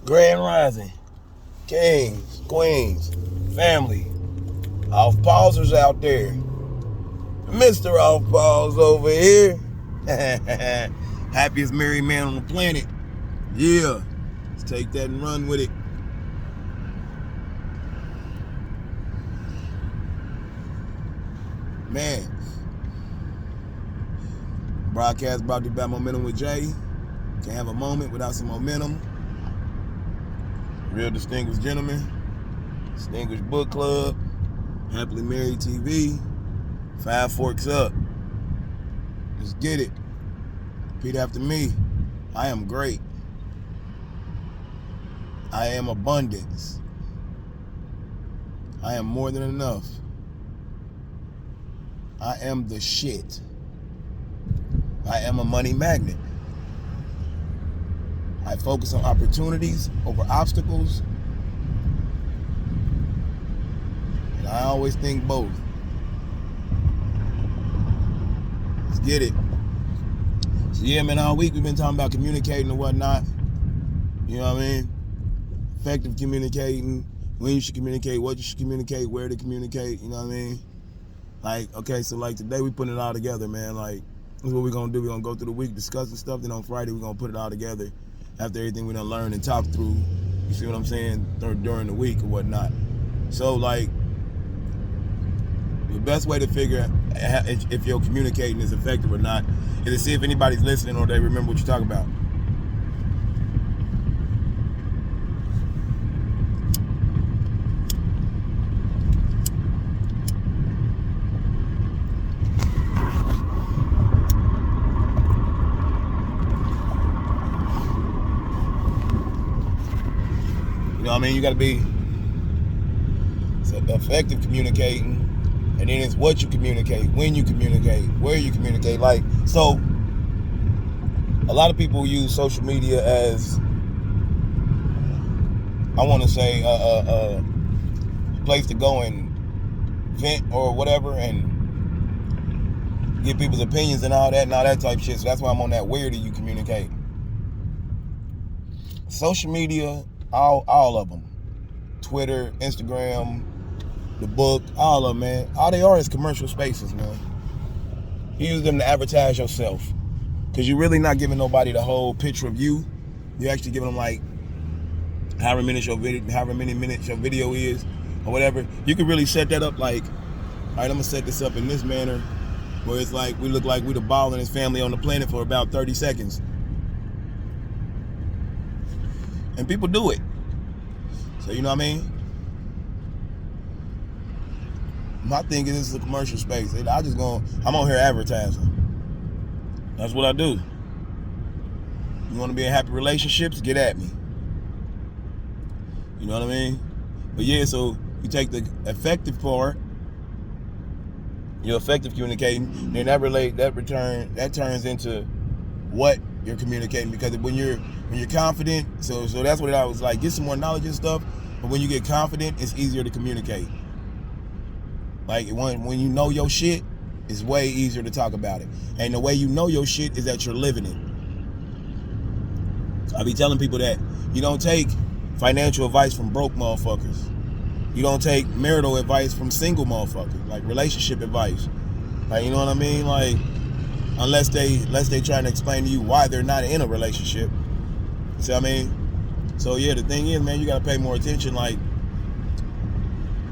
Grand Rising, Kings, Queens, family, off pausers out there. Mr. Off Pause over here. Happiest married man on the planet. Yeah. Let's take that and run with it. Man. Broadcast brought to you by Momentum with Jay. Can't have a moment without some momentum. Real distinguished gentlemen. Distinguished book club. Happily Married TV. 5 Forks Up. Let's get it. Repeat after me. I am great. I am abundance. I am more than enough. I am the shit. I am a money magnet. I focus on opportunities over obstacles. And I always think both. Let's get it. So yeah, man, all week we've been talking about communicating and whatnot. You know what I mean? Effective communicating, when you should communicate, what you should communicate, where to communicate, you know what I mean? Like, okay, so like today we putting it all together, man. Like, this is what we're gonna do. We're gonna go through the week, discussing stuff, then on Friday we're gonna put it all together after everything we done learned and talked through, you see what I'm saying, during the week or whatnot. So like, the best way to figure if your communicating is effective or not is to see if anybody's listening or they remember what you're talking about. You know what I mean? You gotta be effective communicating. And then it's what you communicate, when you communicate, where you communicate. Like, so a lot of people use social media as, I want to say, a place to go and vent or whatever and get people's opinions and all that type of shit. So that's why I'm on that where do you communicate. Social media, all of them. Twitter, Instagram, the book, all of them, man. All they are is commercial spaces, man. You use them to advertise yourself. Because you're really not giving nobody the whole picture of you. You're actually giving them like however many minutes your video is or whatever. You can really set that up like, all right, I'm going to set this up in this manner where it's like we look like we the ball and his family on the planet for about 30 seconds. And people do it. So you know what I mean? My thing is this is a commercial space. I'm on here advertising. That's what I do. You want to be in happy relationships? Get at me. You know what I mean? But yeah, so you take the effective part, you're effective communicating, then that turns into what you're communicating. Because when you're confident, so that's what I was like, get some more knowledge and stuff. But when you get confident, it's easier to communicate. Like when you know your shit, it's way easier to talk about it. And the way you know your shit is that you're living it. I be telling people that you don't take financial advice from broke motherfuckers. You don't take marital advice from single motherfuckers, like relationship advice. Like, you know what I mean? Like, unless they trying to explain to you why they're not in a relationship. See what I mean? So yeah, the thing is, man, you gotta pay more attention. Like,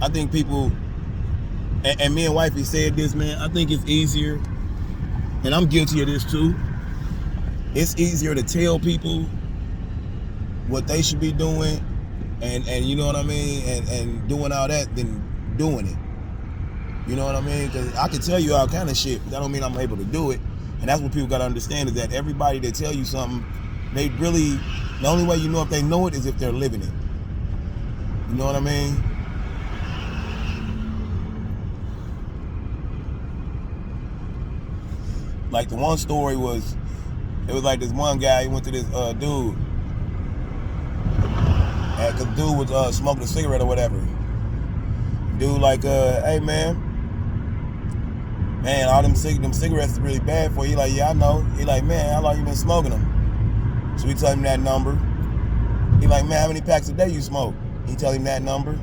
I think people, and me and wifey said this, man, I think it's easier, and I'm guilty of this too, it's easier to tell people what they should be doing and you know what I mean, and doing all that than doing it. You know what I mean? Because I can tell you all kind of shit, but that don't mean I'm able to do it. And that's what people got to understand, is that everybody that tell you something, they really, the only way you know if they know it is if they're living it. You know what I mean? Like the one story was, it was like this one guy, he went to this dude. Cause dude was smoking a cigarette or whatever. Dude like, hey man, all them cigarettes are really bad for you. He like, yeah, I know. He like, man, how long you been smoking them? So we tell him that number. He like, man, how many packs a day you smoke? He tell him that number.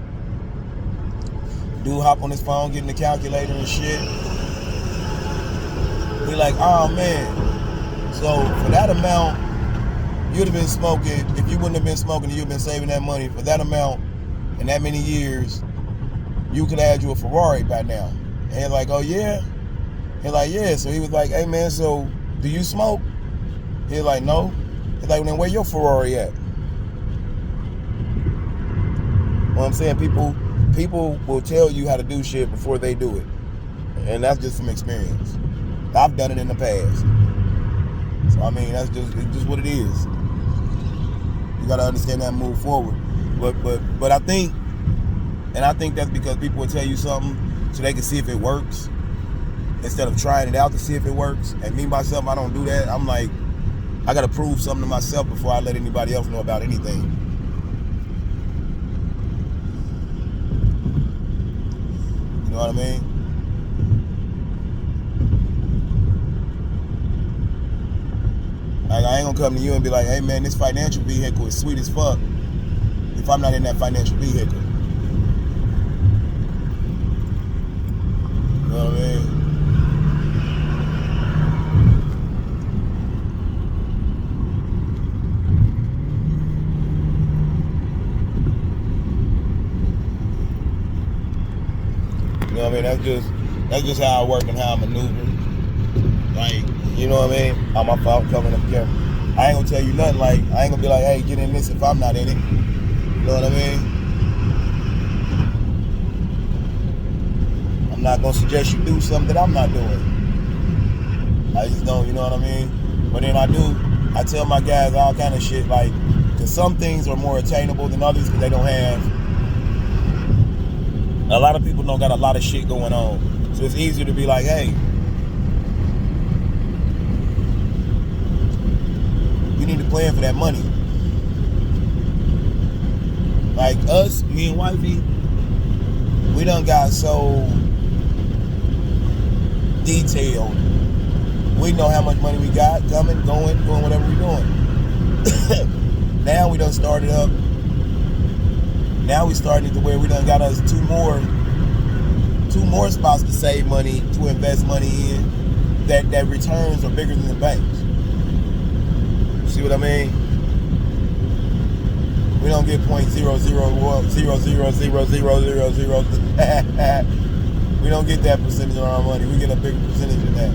Dude hop on his phone, getting the calculator and shit. He like, oh man. So for that amount, you'd have been smoking. If you wouldn't have been smoking, you'd have been saving that money. For that amount, in that many years, you could have had you a Ferrari by now. And he's like, oh yeah? He's like, yeah. So he was like, hey man, so do you smoke? He's like, no. He's like, then where your Ferrari at? You know what I'm saying? People will tell you how to do shit before they do it. And that's just from experience. I've done it in the past. So I mean, that's just what it is. You gotta understand that and move forward. But I think that's because people will tell you something so they can see if it works instead of trying it out to see if it works. And me myself, I don't do that. I'm like, I gotta prove something to myself before I let anybody else know about anything. You know what I mean? Like, I ain't gonna come to you and be like, hey man, this financial vehicle is sweet as fuck if I'm not in that financial vehicle. You know what I mean? You know what I mean? That's just how I work and how I maneuver. Like, you know what I mean? I'm my fault coming up here. I ain't gonna tell you nothing. Like, I ain't gonna be like, hey, get in this if I'm not in it. You know what I mean? I'm not gonna suggest you do something that I'm not doing. I just don't, you know what I mean? But then I tell my guys all kind of shit, like, because some things are more attainable than others because they don't have. A lot of people don't got a lot of shit going on. So it's easier to be like, hey, you need to plan for that money. Like us, me and wifey, we done got so detailed. We know how much money we got coming, going, doing whatever we're doing. Now we done started up. Now we starting to where we done got us two more spots to save money, to invest money in, that returns are bigger than the banks. See what I mean? We don't get .0000000. We don't get that percentage on our money. We get a bigger percentage than that.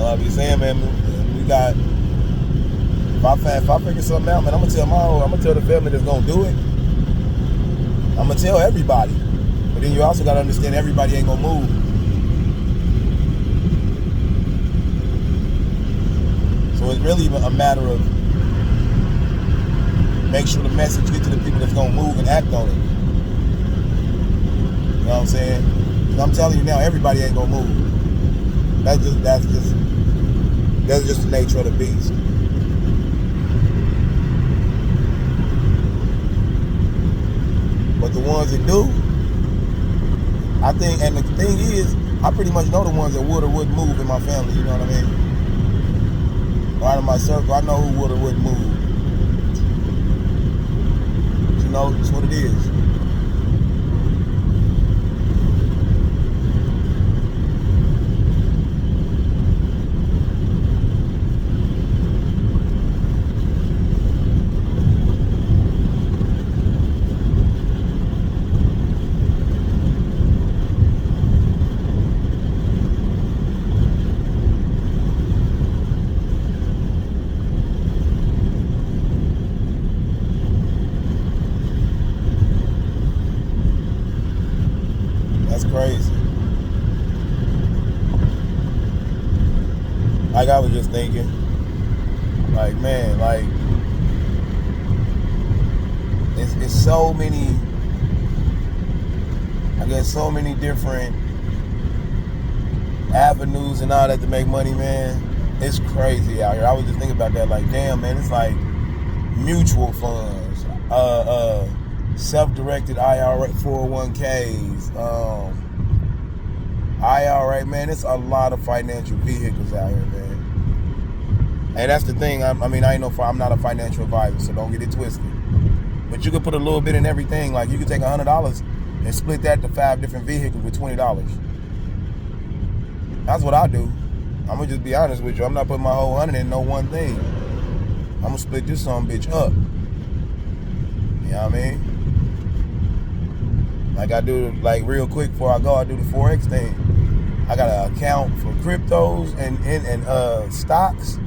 I'll be saying, man, we got. If I figure something out, man, I'm gonna tell the family that's gonna do it. I'm gonna tell everybody. But then you also gotta understand everybody ain't gonna move. So it's really a matter of make sure the message gets to the people that's gonna move and act on it. You know what I'm saying? 'Cause I'm telling you now, everybody ain't gonna move. That's just the nature of the beast. But the ones that do, I think, and the thing is, I pretty much know the ones that would or wouldn't move in my family, you know what I mean? Right in my circle, I know who would or wouldn't move. You know, it's what it is. Crazy. Like, I was just thinking, like, man, like, it's so many, I guess, so many different avenues and all that to make money, man. It's crazy out here. I was just thinking about that, like, damn, man, it's like mutual funds, self-directed IRA, 401ks, IRA, man, it's a lot of financial vehicles out here, man. And that's the thing. I mean, I'm not a financial advisor, so don't get it twisted. But you could put a little bit in everything. Like you could take $100 and split that to 5 different vehicles with $20. That's what I do. I'm gonna just be honest with you. I'm not putting my whole 100 in no one thing. I'm gonna split this son of a bitch up. You know what I mean? Like I do, like real quick before I go, I do the Forex thing. I got an account for cryptos and stocks,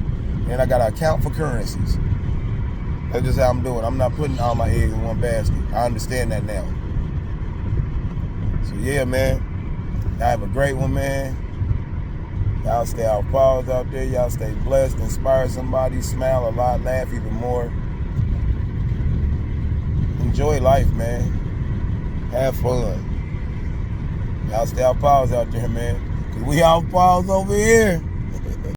and I got an account for currencies. That's just how I'm doing. I'm not putting all my eggs in one basket. I understand that now. So yeah, man. Y'all have a great one, man. Y'all stay off pause out there. Y'all stay blessed, inspire somebody, smile a lot, laugh even more. Enjoy life, man. Have fun. Y'all stay off pause out there, man. Cause we off pause over here.